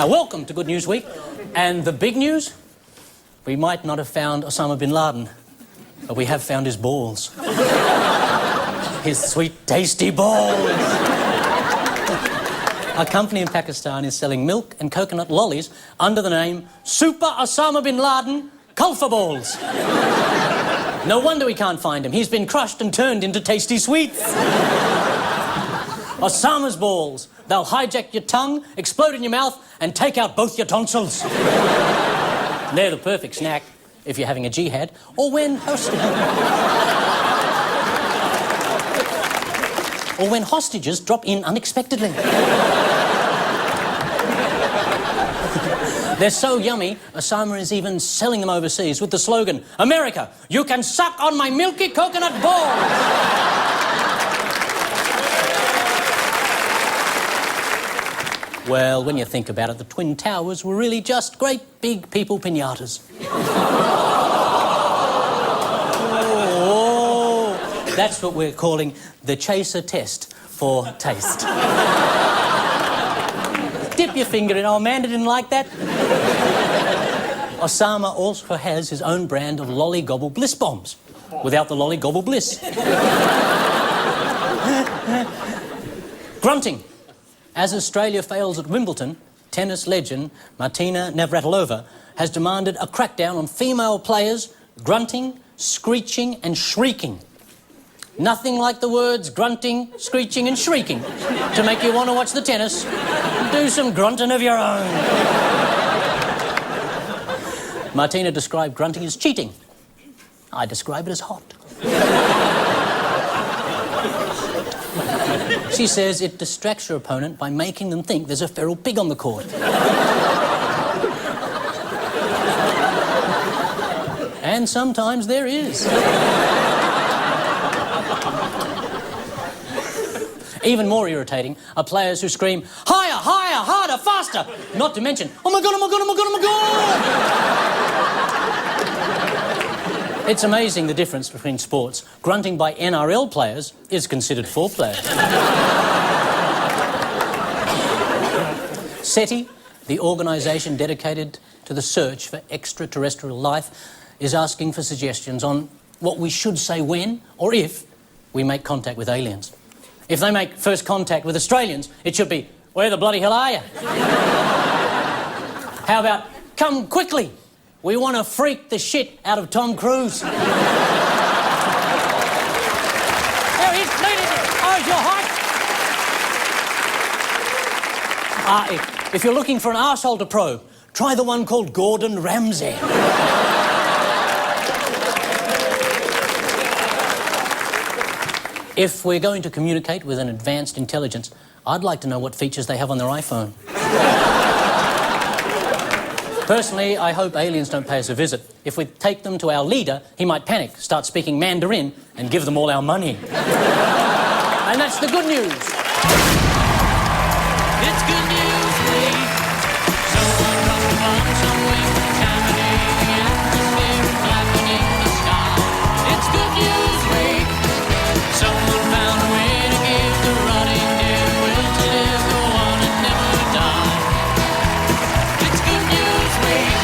Welcome to Good News Week. And the big news? We might not have found Osama bin Laden, but we have found his balls. His sweet, tasty balls. A company in Pakistan is selling milk and coconut lollies under the name Super Osama bin Laden Kulfa Balls. No wonder we can't find him. He's been crushed and turned into tasty sweets. Osama's balls. They'll hijack your tongue, explode in your mouth, and take out both your tonsils. They're the perfect snack if you're having a jihad or when hostages drop in unexpectedly. They're so yummy, Osama is even selling them overseas with the slogan, "America, you can suck on my milky coconut balls." Well, when you think about it, the Twin Towers were really just great big people piñatas. Oh, that's what we're calling the chaser test for taste. Dip your finger in. Oh, Amanda didn't like that. Osama also has his own brand of Lolly Gobble Bliss bombs, without the Lolly Gobble Bliss. Grunting. As Australia fails at Wimbledon, tennis legend Martina Navratilova has demanded a crackdown on female players grunting, screeching and shrieking. Nothing like the words grunting, screeching and shrieking to make you want to watch the tennis. Do some grunting of your own. Martina described grunting as cheating. I describe it as hot. She says it distracts your opponent by making them think there's a feral pig on the court. And sometimes there is. Even more irritating are players who scream, "Higher, higher, harder, faster!" Not to mention, "Oh my God, oh my God, oh my God, oh my God!" It's amazing the difference between sports. Grunting by NRL players is considered foreplay. SETI, the organisation dedicated to the search for extraterrestrial life, is asking for suggestions on what we should say when or if we make contact with aliens. If they make first contact with Australians, it should be, "Where the bloody hell are you?" How about, "Come quickly. We want to freak the shit out of Tom Cruise." There he is. Oh, you're hot. If you're looking for an arsehole to probe, try the one called Gordon Ramsay. If we're going to communicate with an advanced intelligence, I'd like to know what features they have on their iPhone. Personally, I hope aliens don't pay us a visit. If we take them to our leader, he might panic, start speaking Mandarin, and give them all our money. And that's the good news. It's good news week. Someone dropped a bomb somewhere, contaminating the atmosphere, flattening the sky. It's good news week. Someone found a way to give the rotting dead will to live, go on and never die. It's good news week.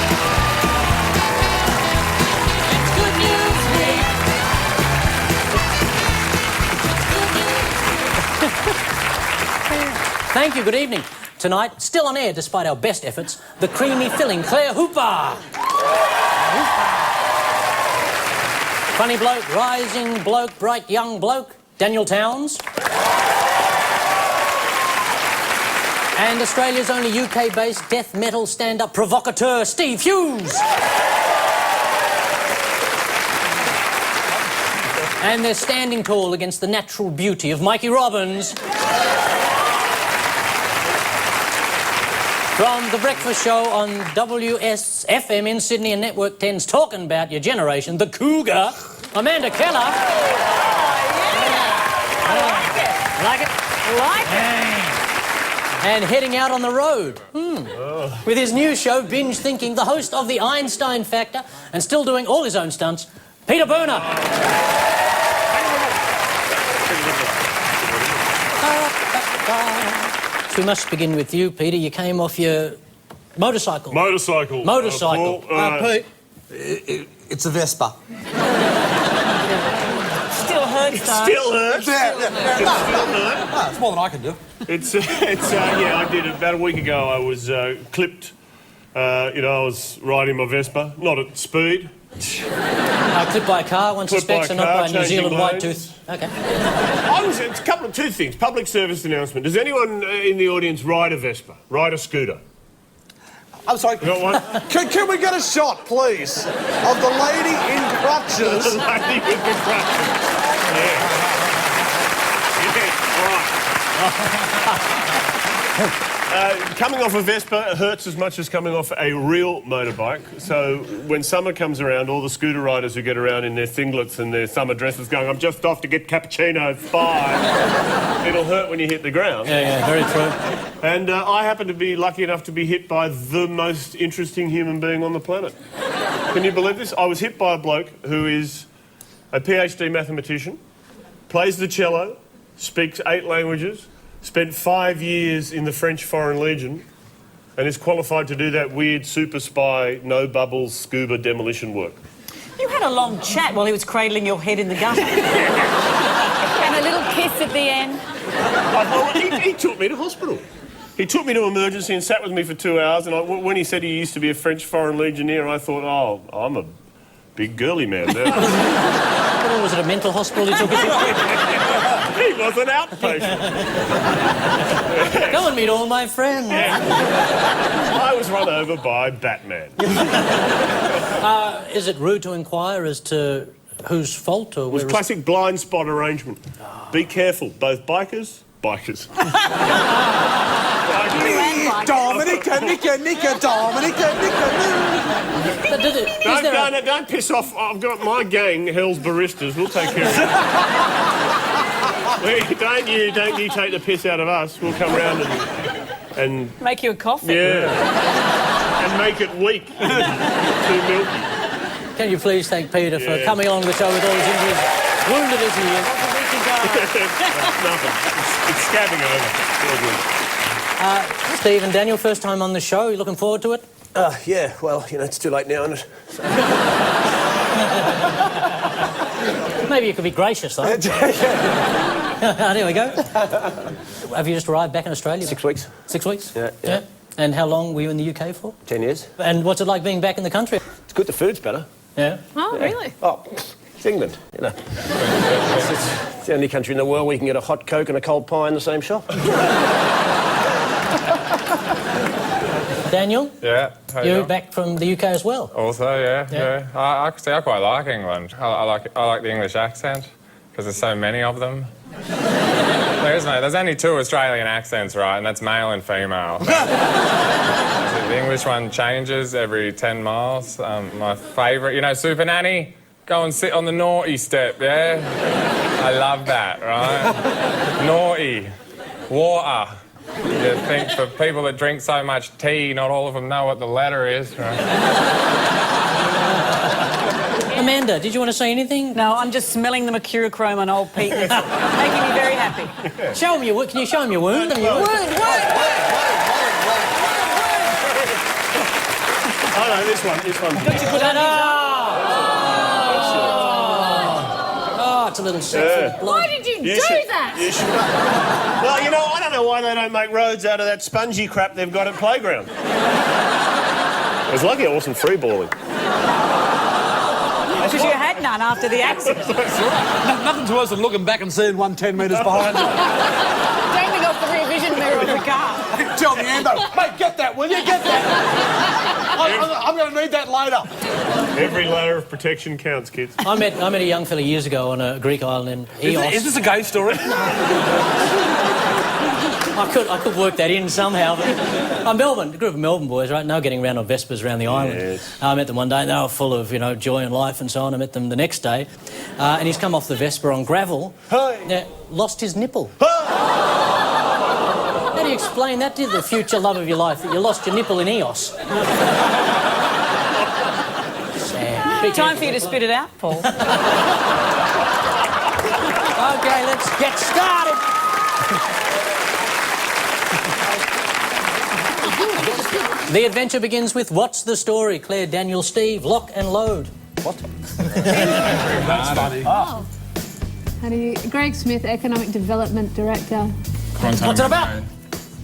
It's good news week. It's good news week. Thank you, good evening. Tonight, still on air despite our best efforts, the creamy filling Claire Hooper. Funny bloke, rising bloke, bright young bloke, Daniel Towns. And Australia's only UK-based death metal stand-up provocateur, Steve Hughes. And they're standing tall against the natural beauty of Mikey Robbins. From The Breakfast Show on WSFM in Sydney and Network 10's talking about your generation, the Cougar, Amanda Keller. Oh, yeah. I like it. Like it? I like it. And heading out on the road. With his new show, Binge Thinking, the host of The Einstein Factor, and still doing all his own stunts, Peter Berner. We must begin with you, Peter. You came off your Motorcycle. Motorcycle. Motorcycle. Paul, It's a Vespa. Still hurts, though. Still hurts. It's more than I can do. Yeah, I did it about a week ago. I was clipped. I was riding my Vespa, not at speed. Clipped by a car, one Clipped suspects, by a and not car, by a New changing Zealand white lanes. tooth. OK. It's a couple of two things. Public service announcement. Does anyone in the audience ride a Vespa? Ride a scooter? I'm sorry. You got one? Can we get a shot, please, of the lady in crutches? The lady with the crutches. Yeah. Right. Coming off a Vespa hurts as much as coming off a real motorbike. So when summer comes around, all the scooter riders who get around in their singlets and their summer dresses going, I'm just off to get cappuccino, bye. It'll hurt when you hit the ground. Yeah, very true. And I happen to be lucky enough to be hit by the most interesting human being on the planet. Can you believe this? I was hit by a bloke who is a PhD mathematician, plays the cello, speaks 8 languages, spent 5 years in the French Foreign Legion, and is qualified to do that weird super spy, no bubbles, scuba demolition work. You had a long chat while he was cradling your head in the gutter. And a little kiss at the end. He took me to hospital. He took me to emergency and sat with me for 2 hours, and when he said he used to be a French Foreign Legionnaire, I thought, oh, I'm a big girly man now. Was it a mental hospital he took you to? He was an outpatient. Come and meet all my friends. I was run over by Batman. Is it rude to inquire as to whose fault or It was classic blind spot arrangement. Be careful, both bikers. Dominica, Nika. Don't piss off. I've got my gang, Hell's Baristas. We'll take care of it. Don't you take the piss out of us. We'll come round and Make you a coffee. yeah, and make it weak. Too milky. Can you please thank Peter for coming along the show with all his injuries? Wounded as he is. Nothing. It's scabbing over. All good. Steve and Daniel, first time on the show. You looking forward to it? Yeah, well, it's too late now, isn't it? Maybe you could be gracious, though. There we go. Have you just arrived back in Australia? 6 weeks. 6 weeks? Yeah. And how long were you in the UK for? 10 years. And what's it like being back in the country? It's good, the food's better. Yeah. Oh, really? Oh, it's England, It's the only country in the world where you can get a hot Coke and a cold pie in the same shop. Daniel? Yeah. How you You're doing? back from the UK as well. Also, yeah. I quite like England. I like the English accent because there's so many of them. There's only 2 Australian accents, right? And that's male and female. The English one changes every 10 miles. My favourite, Super Nanny, go and sit on the naughty step, yeah? I love that, right? Naughty. Water. You think for people that drink so much tea, not all of them know what the letter is, right? Amanda, did you want to say anything? No, I'm just smelling the mercurochrome on old Pete. It's making me very happy. Show him your... Can you show him your wound? Oh, no, this one. Oh, it's a little sensitive blood. Why did you do that? You should. Well, I don't know why they don't make roads out of that spongy crap they've got at playground. I was lucky I wasn't freeballing. Because you had none after the accident. Nothing's worse than looking back and seeing 1 10 metres behind you. Dangling off the rear vision mirror of the car. Tell me, Ando, mate, get that, will you? Get that. I'm going to need that later. Every layer of protection counts, kids. I met a young fella years ago on a Greek island in Eos. Is this a gay story? I could work that in somehow. But a group of Melbourne boys, right, now getting around on Vespers around the island. Yes. I met them one day and they were full of, joy and life and so on. I met them the next day and he's come off the Vespa on gravel. Hey. Lost his nipple. How do you explain that to the future love of your life, that you lost your nipple in Eos? Sad. Time for you to spit it out, Paul. OK, let's get started. The adventure begins with What's the Story? Claire, Daniel, Steve, lock and load. What? That's funny. How do you... Greg Smith, Economic Development Director. Guantanamo What's it about? Bay.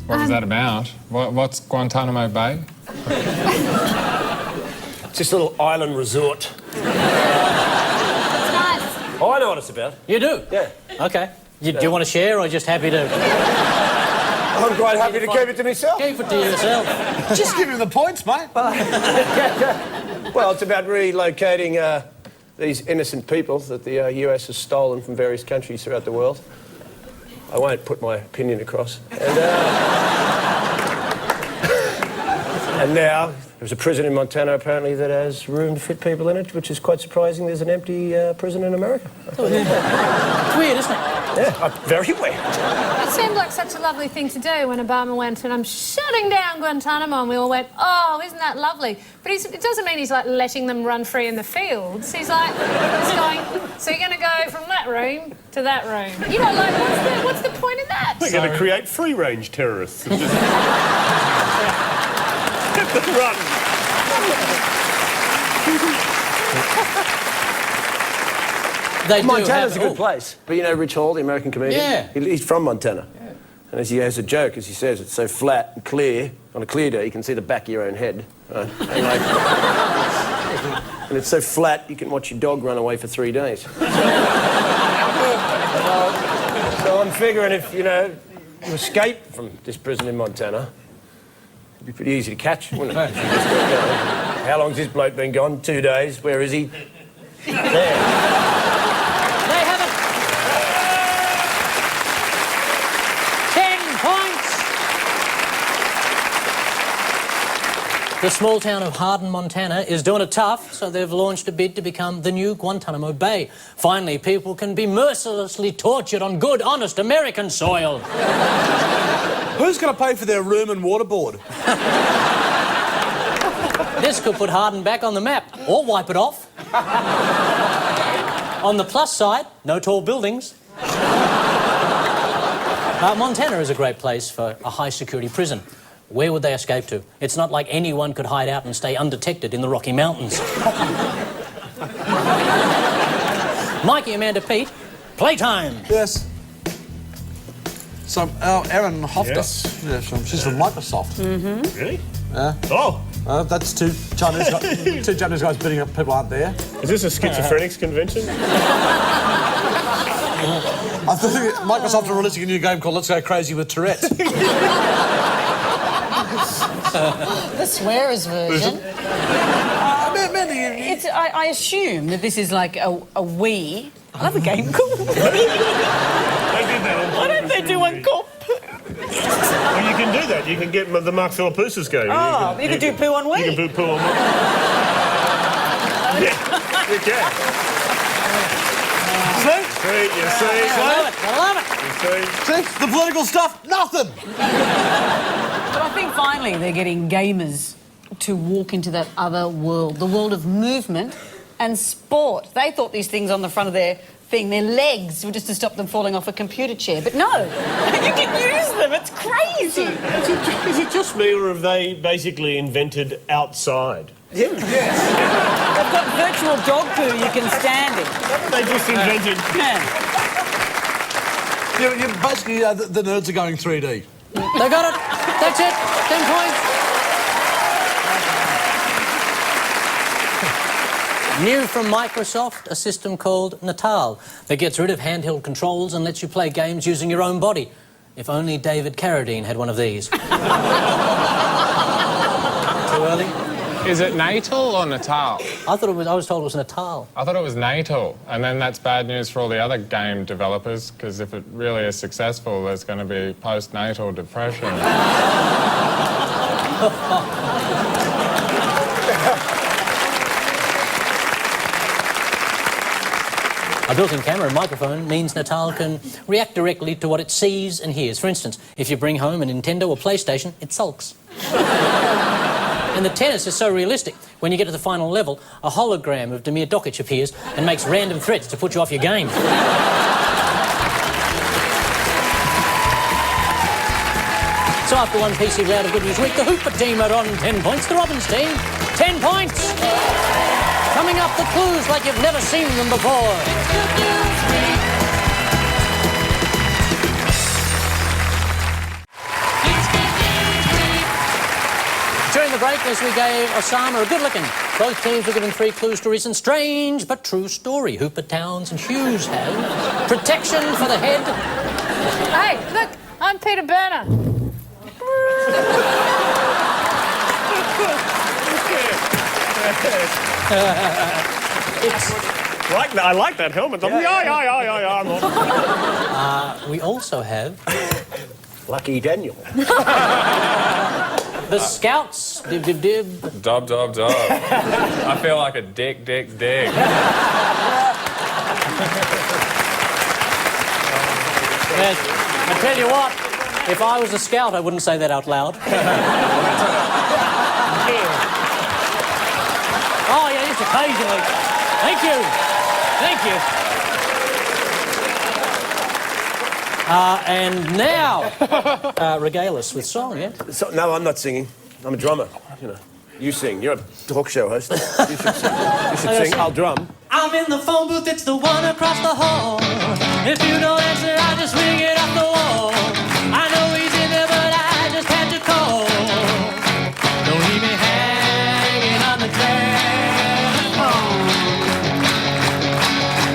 What was that about? What's Guantanamo Bay? It's this little island resort. It's nice. Oh, I know what it's about. You do? Yeah. Okay. Do you want to share or just happy to I'm quite happy to keep it to myself. keep it to yourself? Just give him the points, mate. Well, it's about relocating these innocent people that the US has stolen from various countries throughout the world. I won't put my opinion across. And now there's a prison in Montana apparently that has room to fit people in it, which is quite surprising. There's an empty prison in America. It's weird, isn't it? Yeah, very weird. It seemed like such a lovely thing to do when Obama went and I'm shutting down Guantanamo and we all went, oh, isn't that lovely? But it doesn't mean he's like letting them run free in the fields. He's like, he's going, so you're going to go from that room to that room. You know, like, what's the point in that? We're going to create free-range terrorists. Let them run. They do Montana's have... a good place. But you know Rich Hall, the American comedian? Yeah. He's from Montana. Yeah. And as he has a joke, as he says, it's so flat and clear, on a clear day you can see the back of your own head. Right? And it's so flat you can watch your dog run away for 3 days. So I'm figuring if, you know, you escape from this prison in Montana, it'd be pretty easy to catch, wouldn't it? How long's this bloke been gone? 2 days. Where is he? There. They have it. 10 points. The small town of Hardin, Montana is doing it tough, so they've launched a bid to become the new Guantanamo Bay. Finally, people can be mercilessly tortured on good, honest American soil. Who's going to pay for their room and water board? This could put Hardin back on the map, or wipe it off. On the plus side, no tall buildings. Montana is a great place for a high-security prison. Where would they escape to? It's not like anyone could hide out and stay undetected in the Rocky Mountains. Mikey, Amanda, Pete, playtime. Yes. So, Erin Hofter. Yes. Yeah, she's from Microsoft. Mm-hmm. Really? Yeah. Oh. That's two Chinese guys bidding up people aren't there. Is this a schizophrenics convention? I think Microsoft are releasing a new game called Let's Go Crazy with Tourette's. The swearers version. I assume that this is like a Wii. I love a game called. They did that on Why don't they do one called? Well, you can do that. You can get the Mark Philippoussis game. Oh, you can do poo on Wii. You can do poo on Wii. Yeah, you can. See? You see? I love it. You see? See? The political stuff, nothing. But I think finally they're getting gamers to walk into that other world, the world of movement and sport. They thought these things on the front of their thing, their legs, were just to stop them falling off a computer chair. But no, you can use them. It's crazy. Is it just me, or have they basically invented outside? Yeah. Yes. They've got virtual dog poo you can stand in. They just invented... Yeah. You basically, the nerds are going 3D. They got it. That's it. 10 points. New from Microsoft, a system called Natal that gets rid of handheld controls and lets you play games using your own body. If only David Carradine had one of these. Too early? Is it natal or natal? I was told it was Natal. I thought it was natal, and then that's bad news for all the other game developers, because if it really is successful, there's going to be postnatal depression. A built-in camera and microphone means Natal can react directly to what it sees and hears. For instance, if you bring home a Nintendo or PlayStation, it sulks. And the tennis is so realistic. When you get to the final level, a hologram of Damir Dokic appears and makes random threats to put you off your game. So after one PC round of Good News Week, the Hooper team are on 10 points. The Robbins team, 10 points. Coming up, the clues like you've never seen them before. During the break, as we gave Osama a good licking, both teams were given 3 clues to a recent strange but true story. Hooper, Towns and Hughes have protection for the head. Hey, look, I'm Peter Berner. I like that helmet. Yeah. We also have Lucky Daniel. the Scouts. Dib, dib, dib. Dob, dob, dob. I feel like a dick. Yes. I tell you what, if I was a Scout, I wouldn't say that out loud. Oh, yeah, just occasionally. Thank you. And now, regale us with song, yeah? So, no, I'm not singing. I'm a drummer. You know, you sing. You're a talk show host. You should sing. I'll drum. I'm in the phone booth, it's the one across the hall. If you don't answer, I'll just ring it off the wall. I know he's in there, but I just had to call. Don't leave me hanging on the telephone.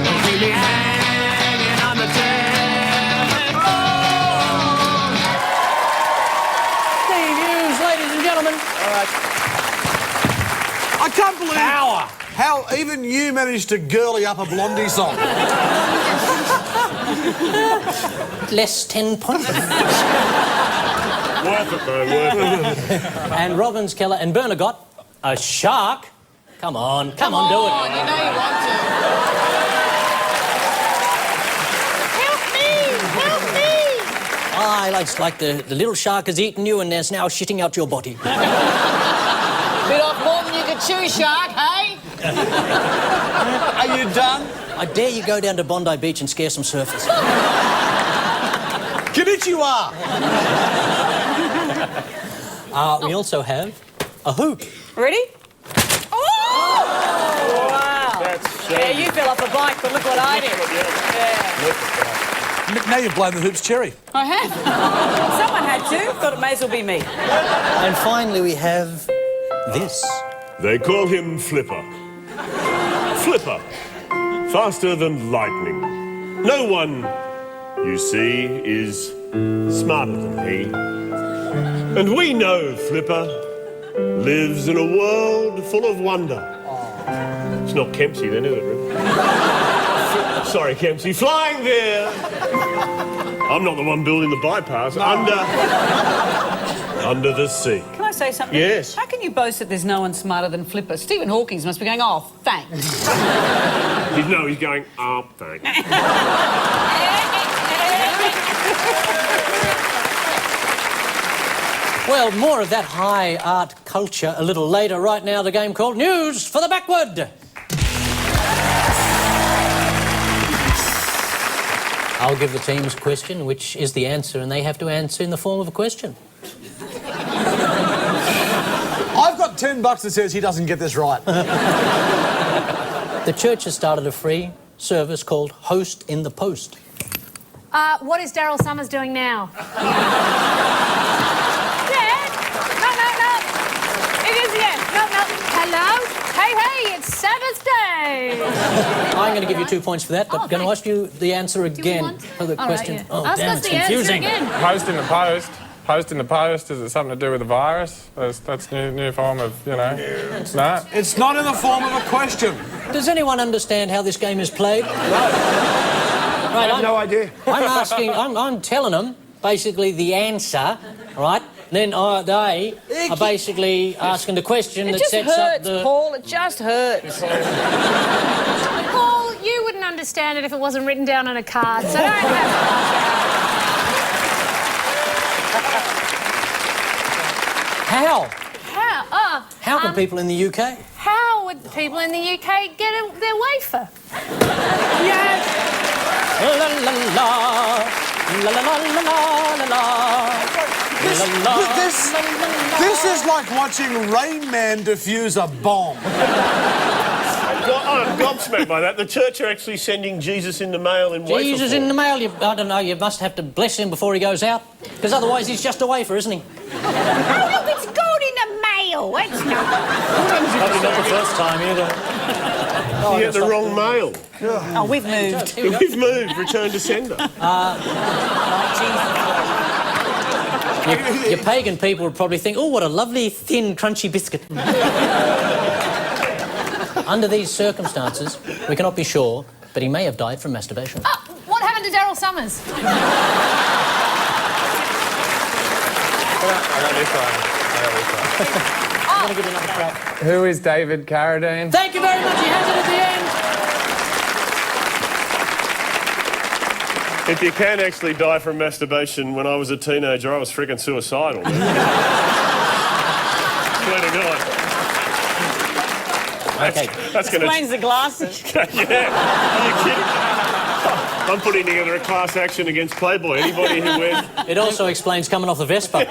Don't leave me hanging on the telephone. Steve Hughes, ladies and gentlemen. All right. I can't believe how even you managed to girly up a Blondie song. Less 10 points. Worth it, though, worth it. And Robbins, Keller and Berner got a shark. Come on, do it. You know you want to. Help me! Ah, it's like the little shark has eaten you and is now shitting out your body. Bit off more than you could chew, shark, hey? Are you done? I dare you go down to Bondi Beach and scare some surfers. Konnichiwa! We also have a hoop. Ready? Oh! Wow. Yeah, you fell off a bike, but look what I did. Yeah. Now you've blown the hoops cherry. I have. Someone had to. Thought it may as well be me. And finally we have this. They call him Flipper. Flipper. Faster than lightning. No one, you see, is smarter than he. And we know Flipper lives in a world full of wonder. It's not Kempsey then, is it, Rick? Sorry, Kempsey. Flying there. I'm not the one building the bypass. Under the sea. Can I say something? Yes. How can you boast that there's no one smarter than Flipper? Stephen Hawking must be going, oh, thanks. He's going, oh, thanks. Well, more of that high art culture a little later. Right now, the game called News for the Backward. I'll give the teams a question, which is the answer, and they have to answer in the form of a question. I've got $10 that says he doesn't get this right. The church has started a free service called Host in the Post. What is Daryl Summers doing now? No. It is, yeah. No. Hello? Hey, it's Sabbath day. I'm going to give you 2 points for that, but Oh, I'm going to thanks. ask you the answer again for the All question. right, yeah. Oh, Ask damn, us it's the answer confusing. again. Post in the post. Post in the post, is it something to do with the virus? That's new form of, you know... It's not. It's not in the form of a question. Does anyone understand how this game is played? Right, I have no idea. I'm telling them, basically, the answer, right? Then they are basically asking the question It that just sets hurts, up the... Paul. It just hurts. Paul, you wouldn't understand it if it wasn't written down on a card, so don't have... How? How? How can people in the UK? How would people in the UK get their wafer? Yes! La la la la la la la la la la. This is like watching Rain Man defuse a bomb. I'm gobsmacked by that. The church are actually sending Jesus in the mail in wafer Jesus form. in the mail. I don't know, you must have to bless him before he goes out, because otherwise he's just a wafer, isn't he? Oh, look, it's God in the mail. It's not. Probably not the first time either. You get the wrong mail. Oh, we've moved. We've moved. Return to sender. Your pagan people would probably think, oh, what a lovely, thin, crunchy biscuit. Under these circumstances, we cannot be sure, but he may have died from masturbation. Oh, what happened to Daryl Summers? I got this one. I'm going to give you another crack. Who is David Carradine? Thank you very much. He has it at the end. If you can actually die from masturbation, when I was a teenager, I was freaking suicidal. Swear to God. Okay. That's going to... Explains the glasses. Yeah. Are you kidding? I'm putting together a class action against Playboy. Anybody who wears... It also explains coming off the Vespa.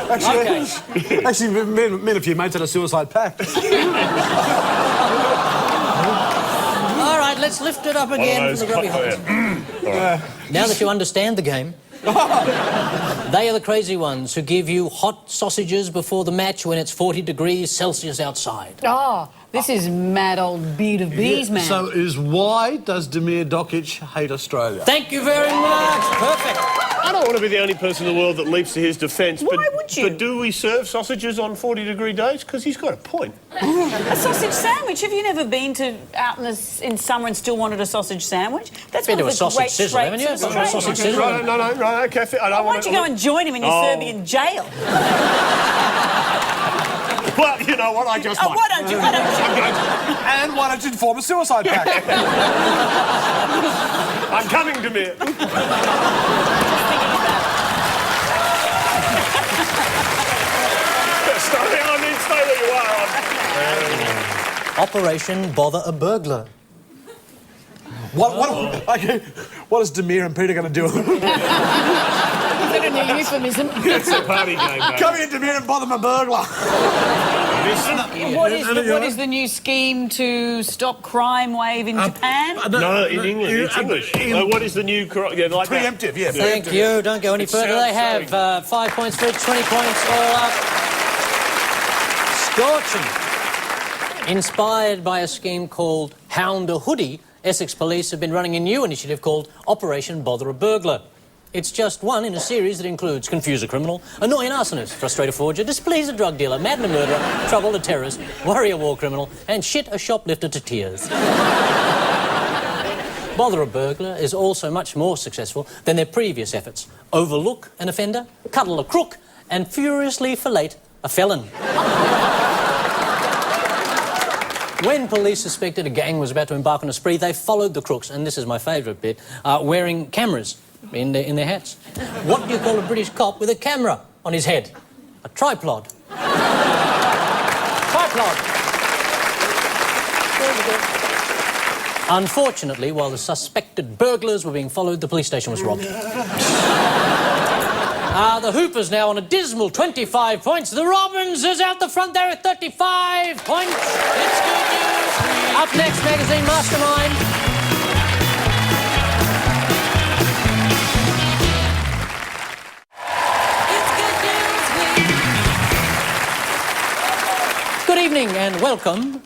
Actually, me and a few mates had a suicide pact. All right, let's lift it up again from the grubby holes. Now that you understand the game, they are the crazy ones who give you hot sausages before the match when it's 40 degrees Celsius outside. Oh, this is mad old beard of bees, man. So why does Damir Dokic hate Australia? Thank you very much. Perfect. I don't want to be the only person in the world that leaps to his defence. Why would you? But do we serve sausages on 40-degree days? Because he's got a point. A sausage sandwich? Have you never been out in summer and still wanted a sausage sandwich? That's Been one to of a the sausage great sizzle, haven't you? traits of Been to a Australia. sausage sizzle. No, okay. I don't Why don't you go and join him in your Serbian jail? Well, you know what? I just Oh, might. why don't you? And why don't you form a suicide pact? I'm coming, Damir. Stay where you are. Operation Bother a Burglar. What is Damir and Peter going to do? Bit of new euphemism. It's a party game, mate. Come here, Damir, and bother my burglar. What is the new scheme to stop crime wave in Japan? No, in English. It's English. What is the new... like Preemptive, yeah. Thank you. Don't go any further. They have 5 points for each, 20 points all up. Scorching. Inspired by a scheme called Hound a Hoodie, Essex Police have been running a new initiative called Operation Bother a Burglar. It's just one in a series that includes confuse a criminal, annoy an arsonist, frustrate a forger, displease a drug dealer, madden a murderer, trouble a terrorist, worry a war criminal, and shit a shoplifter to tears. Bother a Burglar is also much more successful than their previous efforts. Overlook an offender, cuddle a crook, and furiously fillet a felon. When police suspected a gang was about to embark on a spree, they followed the crooks, and this is my favourite bit, wearing cameras in their hats. What do you call a British cop with a camera on his head? A tripod. Tripod. Unfortunately, while the suspected burglars were being followed, the police station was robbed. The Hoopers now on a dismal 25 points. The Robins is out the front there at 35 points. It's good news. Up next, Magazine Mastermind. Good evening and welcome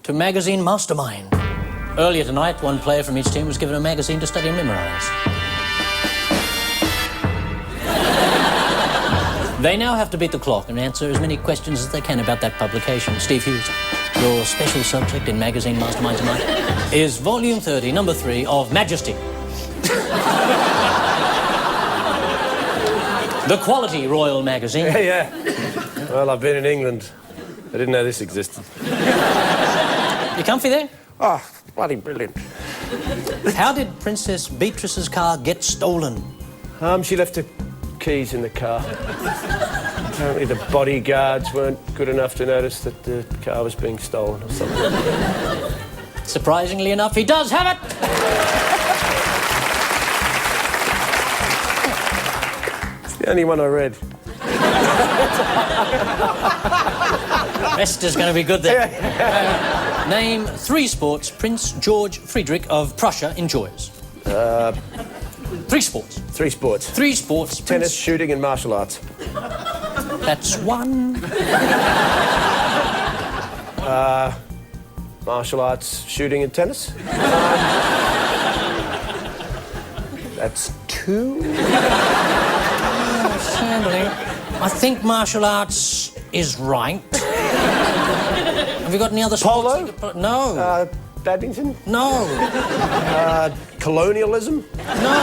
to Magazine Mastermind. Earlier tonight, one player from each team was given a magazine to study and memorise. They now have to beat the clock and answer as many questions as they can about that publication. Steve Hughes, your special subject in Magazine Mastermind tonight is Volume 30, Number 3 of Majesty. The Quality Royal Magazine. Yeah. Well, I've been in England. I didn't know this existed. You comfy there? Oh, bloody brilliant. How did Princess Beatrice's car get stolen? She left her keys in the car. Apparently the bodyguards weren't good enough to notice that the car was being stolen or something. Surprisingly enough, he does have it! The only one I read. Rest is going to be good there. Name 3 sports Prince George Friedrich of Prussia enjoys. 3 sports. 3 sports. 3 sports. Tennis, shooting and martial arts. That's 1. Martial arts, shooting and tennis. That's 2. Sadly, I think martial arts is right. Have you got any other sports? Polo? No. Badminton? No. Colonialism? No.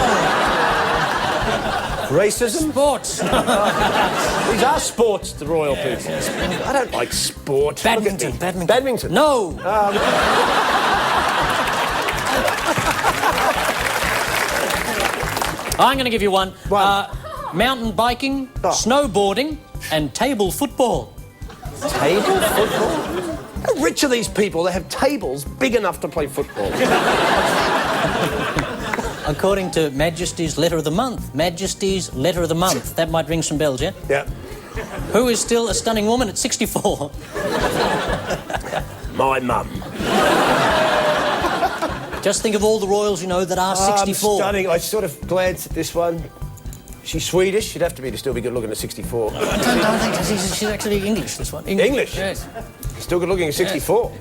Racism? Sports. These are sports, the royal people. I don't like sport. Badminton. Badminton. Badminton? No. I'm going to give you one. Mountain biking, snowboarding, and table football. Table football? How rich are these people? They have tables big enough to play football. According to Majesty's Letter of the Month. Majesty's Letter of the Month. That might ring some bells, yeah? Yeah. Who is still a stunning woman at 64? My mum. Just think of all the royals you know that are 64. Stunning. I sort of glanced at this one. She's Swedish. She'd have to be to still be good looking at 64. I don't think so. She's actually English, this one. English? Yes. Still good looking at 64.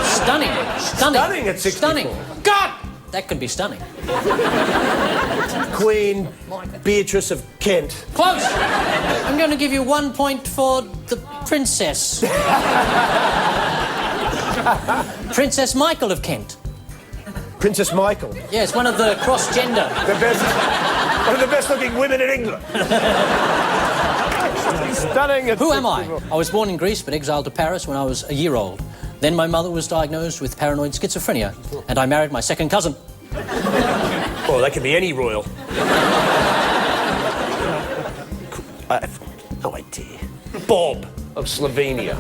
Stunning. Stunning at 64. Stunning. God! That could be stunning. Queen Beatrice of Kent. Close. I'm going to give you 1 point for the princess. Princess Michael of Kent. Princess Michael. Yes, one of the cross-gender. One of the best looking women in England. Stunning. Who am I? I was born in Greece but exiled to Paris when I was a year old. Then my mother was diagnosed with paranoid schizophrenia and I married my second cousin. Oh, that could be any royal. I have no idea. Bob of Slovenia.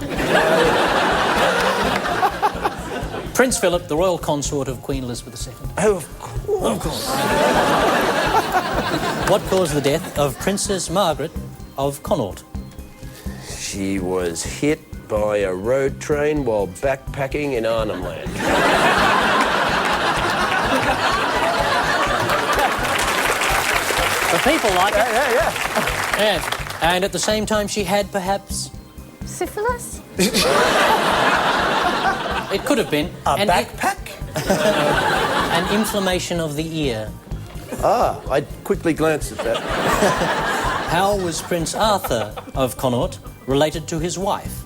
Prince Philip, the royal consort of Queen Elizabeth II. Oh, of course. What caused the death of Princess Margaret of Connaught? She was hit by a road train while backpacking in Arnhem Land. The people like it. Yeah. Yes. And at the same time she had perhaps... Syphilis? It could have been. A backpack? An inflammation of the ear. Ah, I quickly glanced at that. How was Prince Arthur of Connaught related to his wife,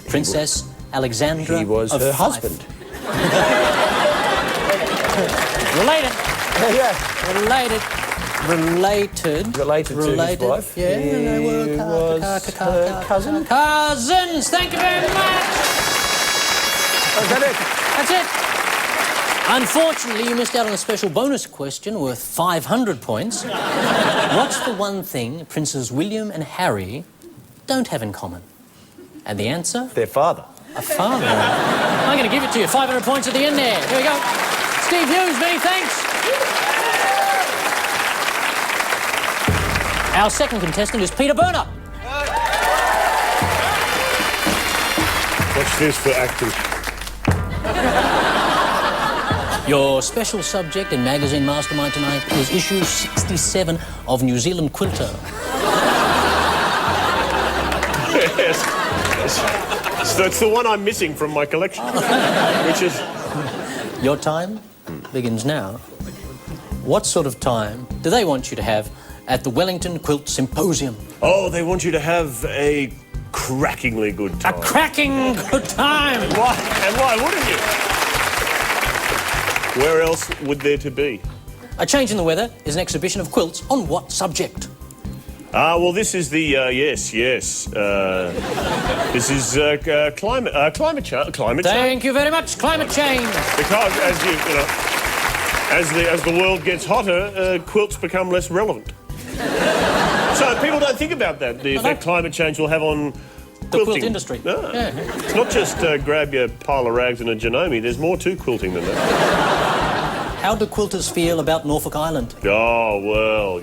Princess Alexandra He was of her Fife? husband. Related. Yeah. Related to his wife. Yeah, they were He was her cousin. Cousins. Thank you very much. Oh, is that it? That's it. Unfortunately, you missed out on a special bonus question worth 500 points. What's the one thing Princes William and Harry don't have in common? And the answer? Their father. A father. I'm going to give it to you. 500 points at the end there. Here we go. Steve Hughes, many thanks. Our second contestant is Peter Berner. Watch this for acting. Your special subject in Magazine Mastermind tonight is issue 67 of New Zealand Quilter. Yes. So it's the one I'm missing from my collection, which is... Your time begins now. What sort of time do they want you to have at the Wellington Quilt Symposium? Oh, they want you to have a crackingly good time. A cracking good time! Why? And why wouldn't you? Where else would there to be? A Change in the Weather is an exhibition of quilts on what subject? Well, this is the, yes. This is climate change. Thank you very much. Climate change. Because, as the world gets hotter, quilts become less relevant. So people don't think about that, the effect climate change will have on The quilting. quilt industry. No. Yeah. It's not just grab your pile of rags and a Janome. There's more to quilting than that. How do quilters feel about Norfolk Island? Oh, well,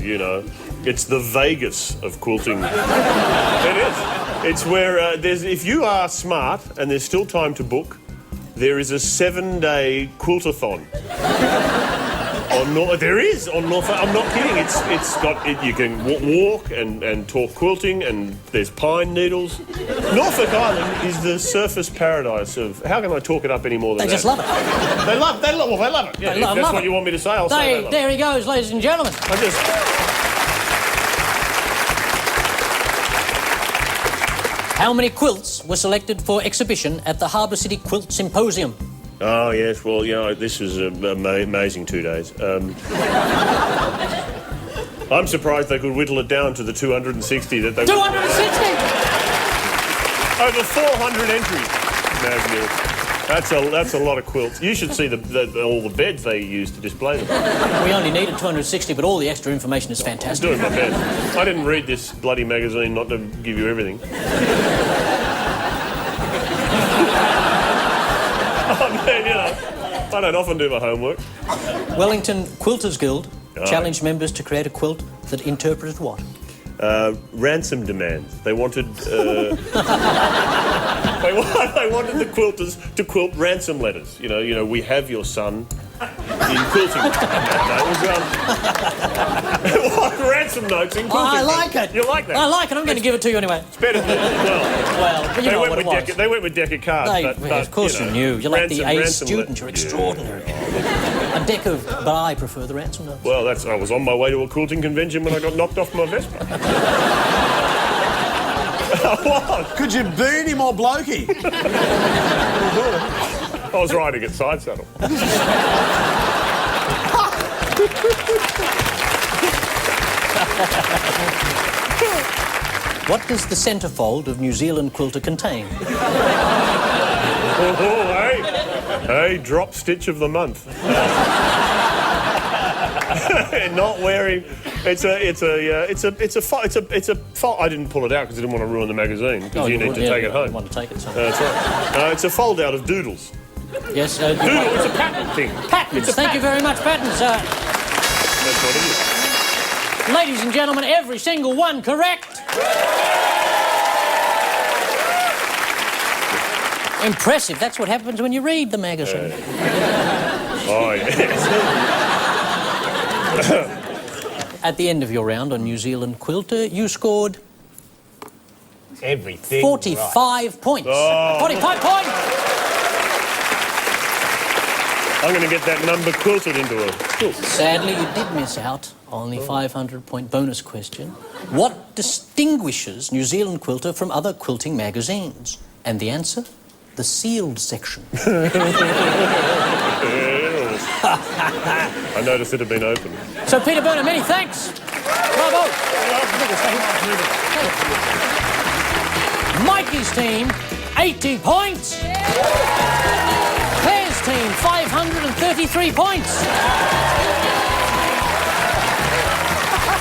It's the Vegas of quilting. It is. It's where if you are smart and there's still time to book, there is a 7-day quiltathon. There is on North. I'm not kidding. It's got. You can walk and talk quilting, and there's pine needles. Norfolk Island is the surface paradise of. How can I talk it up any more than They that? just love it. They love it. Yeah, if that's what you want me to say, I'll say they love There it. he goes, ladies and gentlemen. How many quilts were selected for exhibition at the Harbour City Quilt Symposium? Oh, yes. Well, this was an amazing 2 days. I'm surprised they could whittle it down to the 260 that they... 260! Over 400 entries. Imagine. That's a lot of quilts. You should see all the beds they use to display them. We only needed 260, but all the extra information is fantastic. I'm doing my best. I didn't read this bloody magazine not to give you everything. I mean, I don't often do my homework. Wellington Quilters Guild challenged members to create a quilt that interpreted what? Ransom demands. They wanted... they wanted the quilters to quilt ransom letters. You know, we have your son in quilting. It was ransom notes in quilting. I like it. You like that? I like it. I'm going to give it to you anyway. It's better than... Well, but you know what it was. They went with deck of cards. Of course you knew. You're like the A ransom student. You're extraordinary. A deck of... But I prefer the ransom notes. Well, I was on my way to a quilting convention when I got knocked off my Vespa. What? Could you be any more blokey? I was riding at side saddle. What does the centrefold of New Zealand quilter contain? Hey, drop stitch of the month. Not wearing. It's a fold. I didn't pull it out because I didn't want to ruin the magazine. Because you need to take it home. I want to take it. That's right. It's a fold out of doodles. Yes. Doodle. It's a pattern thing. Patterns. Thank you very much, patterns. That's what it is. Ladies and gentlemen, every single one correct. Impressive. That's what happens when you read the magazine. Oh, yes. At the end of your round on New Zealand Quilter, you scored... Everything 45 points. Oh. 45 points! I'm going to get that number quilted into a quilt. Sadly, you did miss out on the 500-point bonus question. What distinguishes New Zealand Quilter from other quilting magazines? And the answer? The sealed section. I noticed it had been opened. So, Peter Berner, many thanks. Bravo. Mikey's team, 80 points. Claire's team, 533 points.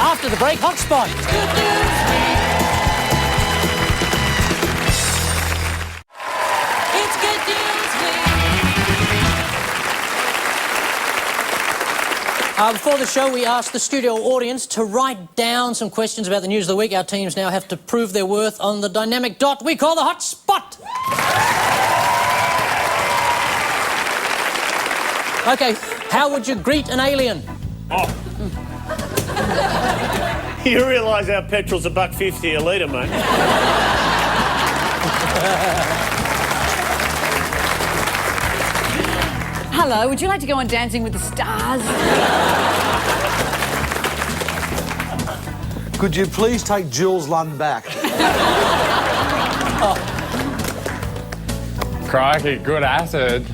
After the break, hotspot. It's good news week. Before the show, we asked the studio audience to write down some questions about the news of the week. Our teams now have to prove their worth on the dynamic dot we call the hot spot. OK, how would you greet an alien? Oh. You realise our petrol's $1.50 a litre, mate. Hello, would you like to go on Dancing with the Stars? Could you please take Jules Lund back? Crikey, good acid.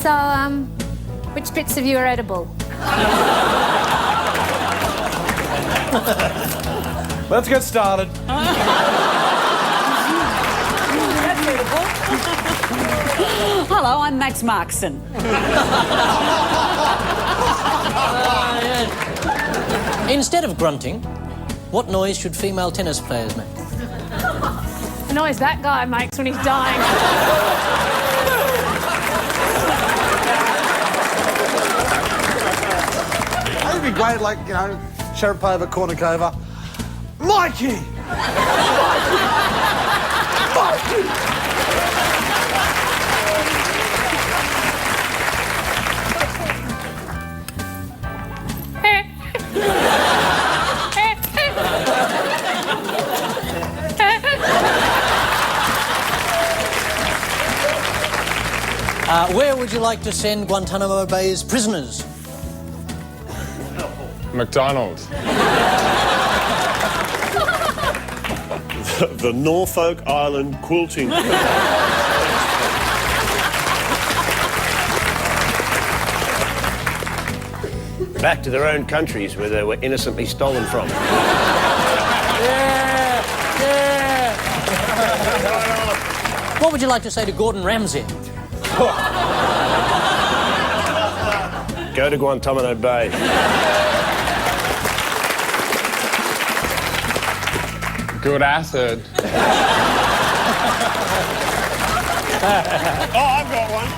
So, which bits of you are edible? Let's get started. Hello, I'm Max Markson. Instead of grunting, what noise should female tennis players make? The noise that guy makes when he's dying. say, like, you know, Sharapova, Kornikova. Mikey! Mikey! Where would you like to send Guantanamo Bay's prisoners? McDonald's. The Norfolk Island Quilting. Back to their own countries where they were innocently stolen from. What would you like to say to Gordon Ramsay? Go to Guantanamo Bay. Good acid. Oh, I've got one.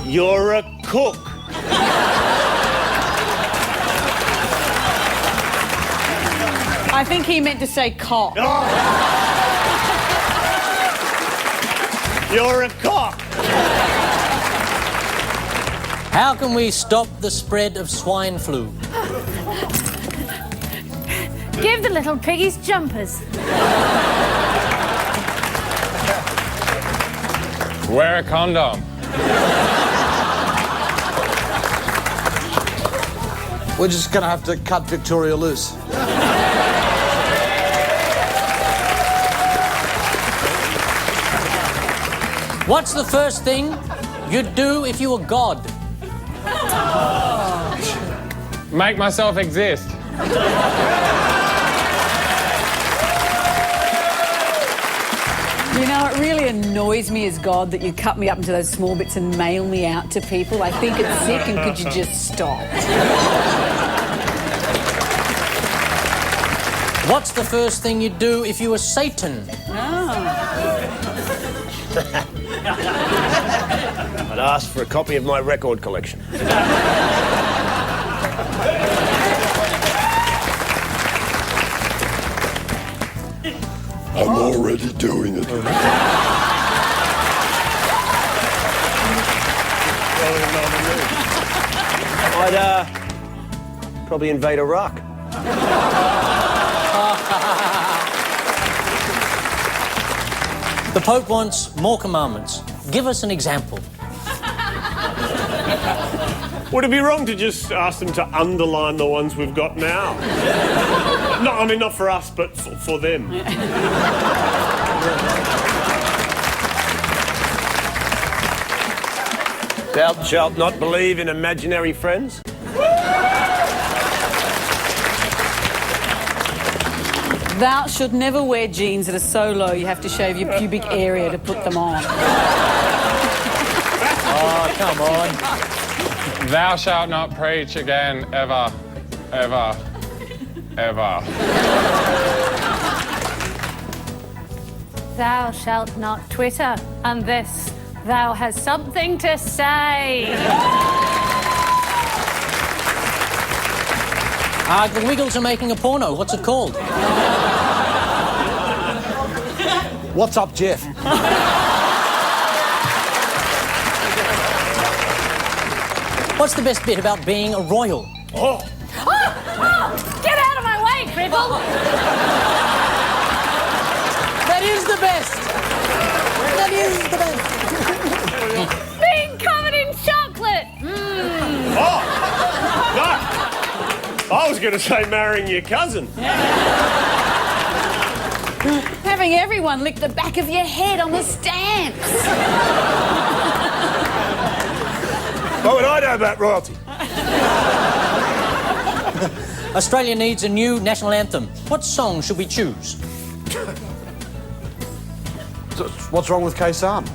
You're a cook. I think he meant to say cock. You're a cock. How can we stop the spread of swine flu? Give the little piggies jumpers. Wear a condom. We're just going to have to cut Victoria loose. What's the first thing you'd do if you were God? Make myself exist. You know, it really annoys me as God that you cut me up into those small bits and mail me out to people. I think it's sick, and could you just stop? What's the first thing you'd do if you were Satan? I'd ask for a copy of my record collection. I'm already doing it. I'd probably invade Iraq. The Pope wants more commandments. Give us an example. Would it be wrong to just ask them to underline the ones we've got now? No, I mean, not for us, but for them. Thou shalt not believe in imaginary friends. Thou should never wear jeans that are so low you have to shave your pubic area to put them on. Oh, come on. Thou shalt not preach again, ever, ever, ever. Thou shalt not Twitter unless thou has something to say. The Wiggles are making a porno. What's it called? What's up, Jeff? What's the best bit about being a royal? Oh, get out of my way, Cribble! That is the best. That is the best. Being covered in chocolate. Oh, no. I was going to say marrying your cousin. Having everyone lick the back of your head on the stamps. What would I know about royalty? Australia needs a new national anthem. What song should we choose? So, what's wrong with K-Sam?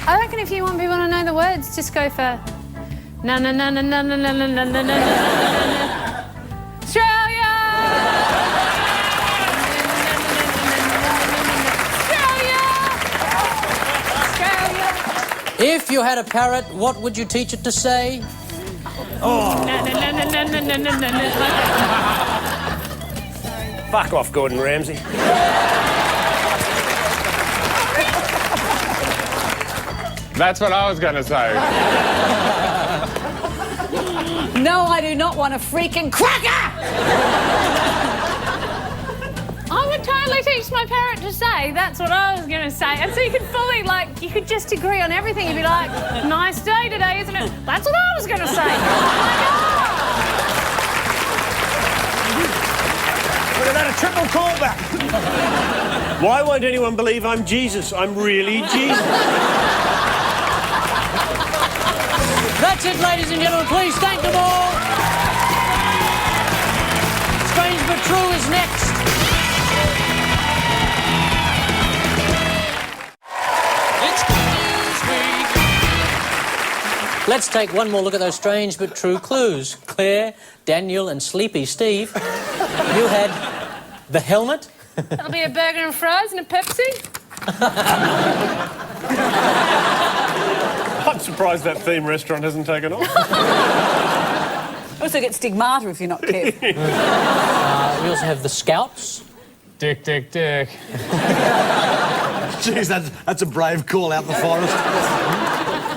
I reckon if you want people to know the words, just go for na na na na na na na na na na na. Australia! Australia! Australia! If you had a parrot, what would you teach it to say? Fuck off, Gordon Ramsay. That's what I was going to say. No, I do not want a freaking cracker! I would totally teach my parrot to say. That's what I was going to say. And so you could fully, like, you could just agree on everything. You'd be like, nice day today, isn't it? That's what I was going to say. Oh, my God. Look at that, a triple callback. Why won't anyone believe I'm Jesus? I'm really Jesus. That's it, ladies and gentlemen. Please thank them all. Strange but True is next. It's Good News Week. Let's take one more look at those strange but true clues. Claire, Daniel and Sleepy Steve, you had the helmet. That'll be a burger and fries and a Pepsi. I'm surprised that theme restaurant hasn't taken off. Also get stigmata if you're not careful. We also have the Scouts. Dick, dick, dick. Jeez, that's a brave call out the forest.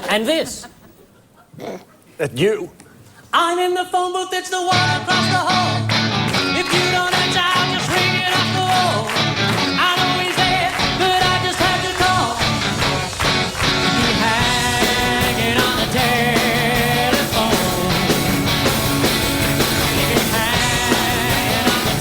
And this. That you. I'm in the phone booth, it's the one across the hall. If you don't answer, I'll just ring it off the wall. I know he's there, but I just have to call. You hanging on the telephone. You can hang on the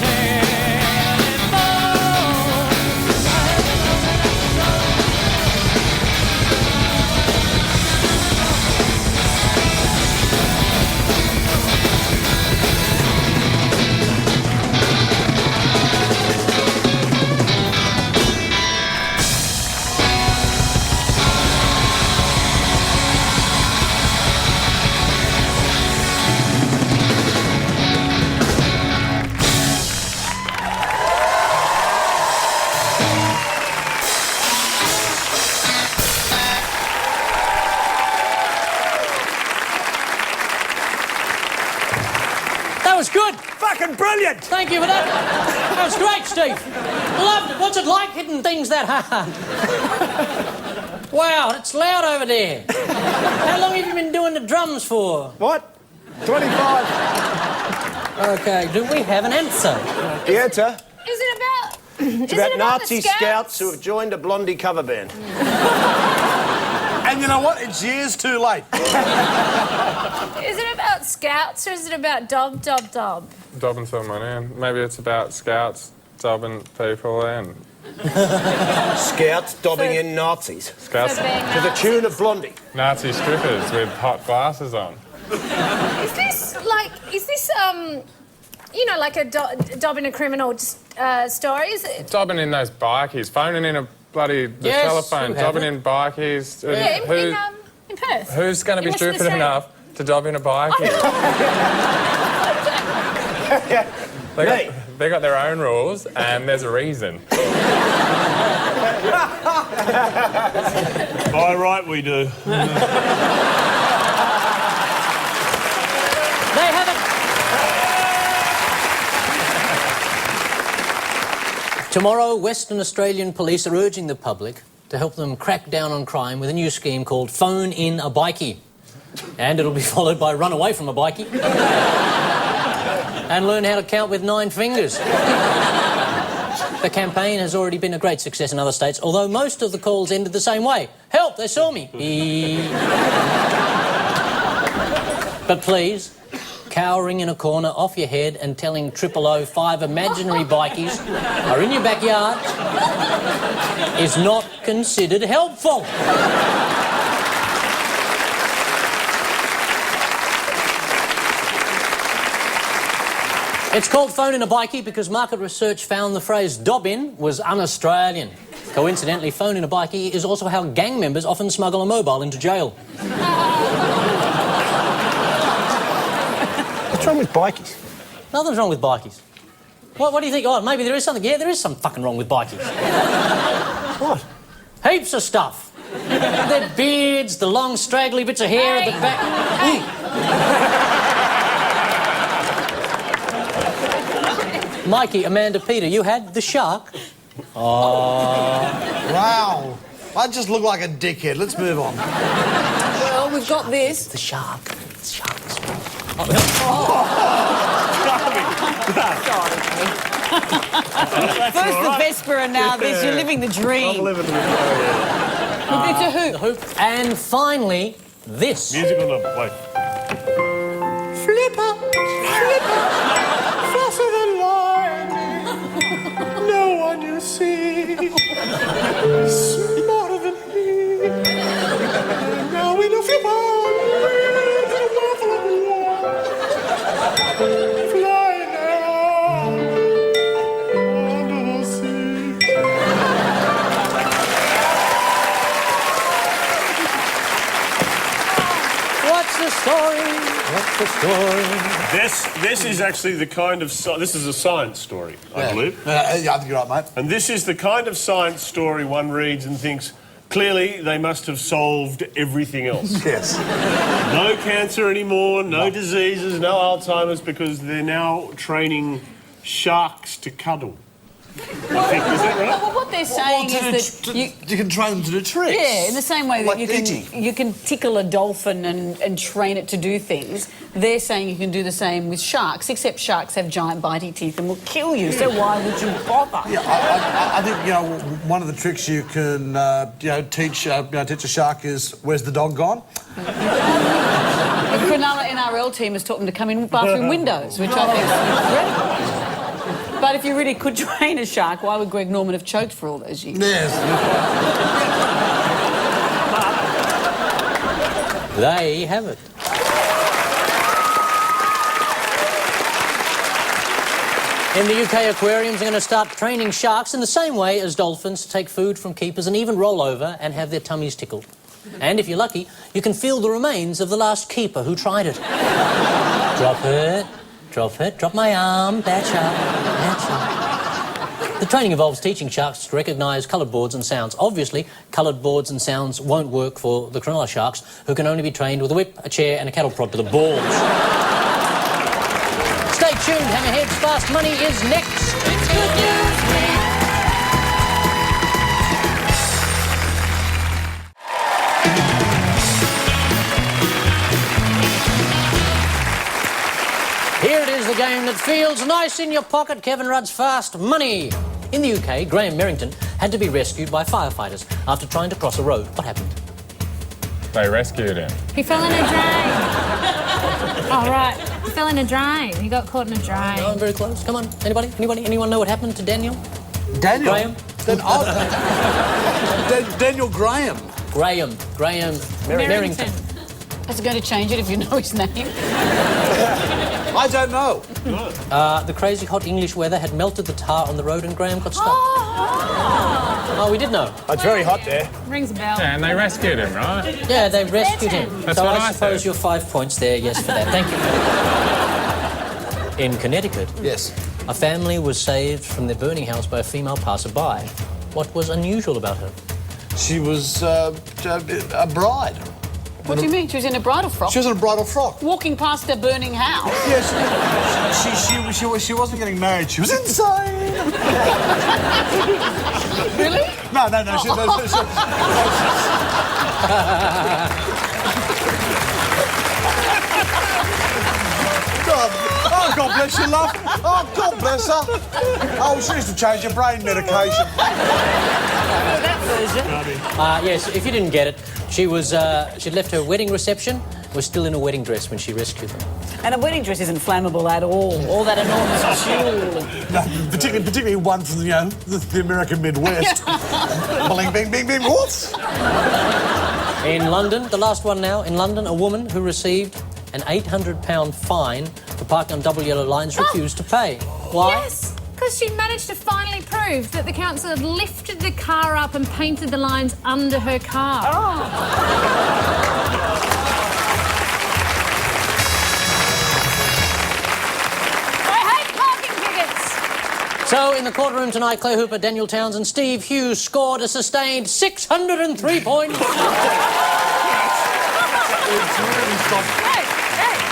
That was good. Fucking brilliant! Thank you for that. That was great, Steve. Loved it. What's it like hitting things that hard? Wow, it's loud over there. How long have you been doing the drums for? What? 25. Okay, do we have an answer? The answer? Is it about... It's about Nazi scouts who have joined a Blondie cover band. And you know what? It's years too late. Is it about scouts or is it about dob? Dobbing someone in. Maybe it's about scouts dobbing people in. Scouts dobbing in Nazis. Scouts. For being To the tune of Blondie. Nazi strippers with hot glasses on. Is this, you know, like a dobbing a criminal story? Is it? Dobbing in those bikies, phoning in a bloody Yes, telephone, who dobbing haven't? in bikies. Yeah, in Perth. Who's going to be In Western stupid Australia. enough to dob in a bikie? They got their own rules, and there's a reason. By right, we do. They have it. Tomorrow, Western Australian police are urging the public to help them crack down on crime with a new scheme called Phone in a Bikie. And it'll be followed by Run Away from a Bikie. And learn how to count with 9 fingers. The campaign has already been a great success in other states, although most of the calls ended the same way. Help, they saw me. But please, cowering in a corner off your head and telling 005 imaginary bikies are in your backyard is not considered helpful. It's called Phone in a Bikie because market research found the phrase dob-in was un-Australian. Coincidentally, Phone in a Bikie is also how gang members often smuggle a mobile into jail. What's wrong with bikies? Nothing's wrong with bikies. What do you think? Oh, maybe there is something. Yeah, there is some fucking wrong with bikies. What? Heaps of stuff. Their beards, the long straggly bits of hair at the back. Mikey, Amanda, Peter, you had the shark. Wow. I just look like a dickhead. Let's move on. Well, we've got this. The shark. The shark. First the Vesper and now this. You're living the dream. I'm living the dream. It's a hoop. The hoop. And finally, this. Musical number, wait. Flipper, flipper, fluffer than lightning. No one you see smarter than me. Now we know flipper. Flying now under the sea. What's the story? What's the story? This is actually the kind of... this is a science story, I believe. Yeah, I think you're right, mate. And this is the kind of science story one reads and thinks, clearly they must have solved everything else. Yes. No cancer anymore, no diseases, no Alzheimer's, because they're now training sharks to cuddle. I think, is that right? Well, what they're saying is that you can train them to do tricks. Yeah, in the same way that Like Iggy. you can tickle a dolphin and train it to do things, they're saying you can do the same with sharks, except sharks have giant bitey teeth and will kill you, so why would you bother? Yeah, I think, you know, one of the tricks you can, teach a shark is, where's the dog gone? The Cronulla NRL team has taught them to come in bathroom windows, which I think is incredible. But if you really could train a shark, why would Greg Norman have choked for all those years? Yes. There you have it. In the UK, aquariums are going to start training sharks in the same way as dolphins to take food from keepers and even roll over and have their tummies tickled. And if you're lucky, you can feel the remains of the last keeper who tried it. Drop it. Drop it. Drop my arm. That's shark. That's shark. The training involves teaching sharks to recognise coloured boards and sounds. Obviously, coloured boards and sounds won't work for the Cronulla sharks, who can only be trained with a whip, a chair and a cattle prod to the balls. Stay tuned, Hammerheads. Fast Money is next. It's Good News Week. Here it is, the game that feels nice in your pocket. Kevin Rudd's Fast Money. In the UK, Graham Merrington had to be rescued by firefighters after trying to cross a road. What happened? They rescued him. He fell in a drain. Oh, right. He fell in a drain. He got caught in a drain. No, I'm very close. Come on. Anybody? Anyone know what happened to Daniel? Daniel? Graham? Daniel Graham. Graham Merrington. Is it going to change it if you know his name? I don't know. The crazy hot English weather had melted the tar on the road and Graham got stuck. Oh, we did know. It's very hot there. Rings a bell. Yeah, and they rescued him, right? Yeah, they rescued him. That's so what I I suppose said. you're 5 points there, yes, for that. Thank you. In Connecticut, Yes. a family was saved from their burning house by a female passerby. What was unusual about her? She was a bride. What do you mean? She was in a bridal frock? She was in a bridal frock. Walking past a burning house? Yes. She wasn't getting married. She was insane. Really? No. God bless you, love. Oh, God bless her. Oh, she used to change her brain medication. That version. Yes, if you didn't get it, she'd left her wedding reception, was still in a wedding dress when she rescued them. And a wedding dress isn't flammable at all. All that enormous jewel. No, particularly one from the American Midwest. Bling, bing, bing, bing, whoops. In London, the last one now, in London, a woman who received an £800 fine for parking on double yellow lines refused to pay. Why? Yes, because she managed to finally prove that the council had lifted the car up and painted the lines under her car. I hate parking tickets. So, in the courtroom tonight, Claire Hooper, Daniel Townsend, Steve Hughes scored a sustained 603 points. Hey,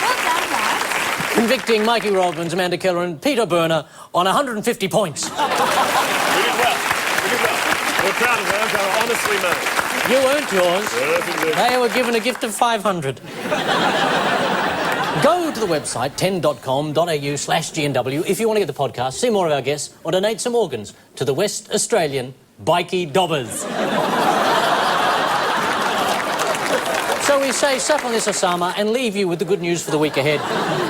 well done, lads. Convicting Mikey Robbins, Amanda Keller and Peter Berner on 150 points. We did well. We're proud of ours. They were honestly made. You earned yours. Yes, indeed. They were given a gift of 500. Go to the website 10.com.au/GNW if you want to get the podcast, see more of our guests, or donate some organs to the West Australian Bikey Dobbers. So we say suck on this, Osama, and leave you with the good news for the week ahead.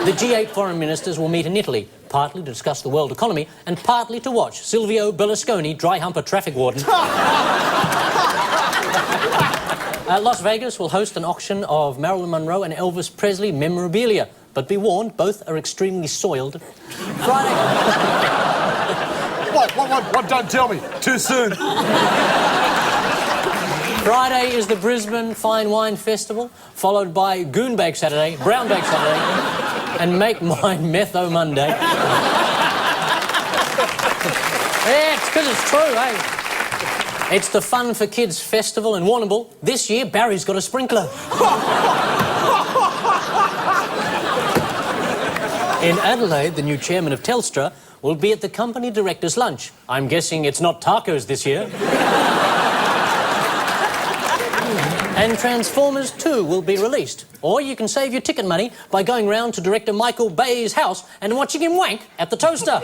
The G8 foreign ministers will meet in Italy, partly to discuss the world economy and partly to watch Silvio Berlusconi dry hump a traffic warden. Las Vegas will host an auction of Marilyn Monroe and Elvis Presley memorabilia. But be warned, both are extremely soiled. Friday... What? Don't tell me. Too soon. Friday is the Brisbane Fine Wine Festival, followed by Goon Bake Saturday, Brown Bake Saturday, and Make Mine Metho Monday. Yeah, it's because it's true, eh? It's the Fun for Kids Festival in Warrnambool. This year, Barry's got a sprinkler. In Adelaide, the new chairman of Telstra will be at the company director's lunch. I'm guessing it's not tacos this year. And Transformers 2 will be released. Or you can save your ticket money by going round to director Michael Bay's house and watching him wank at the toaster.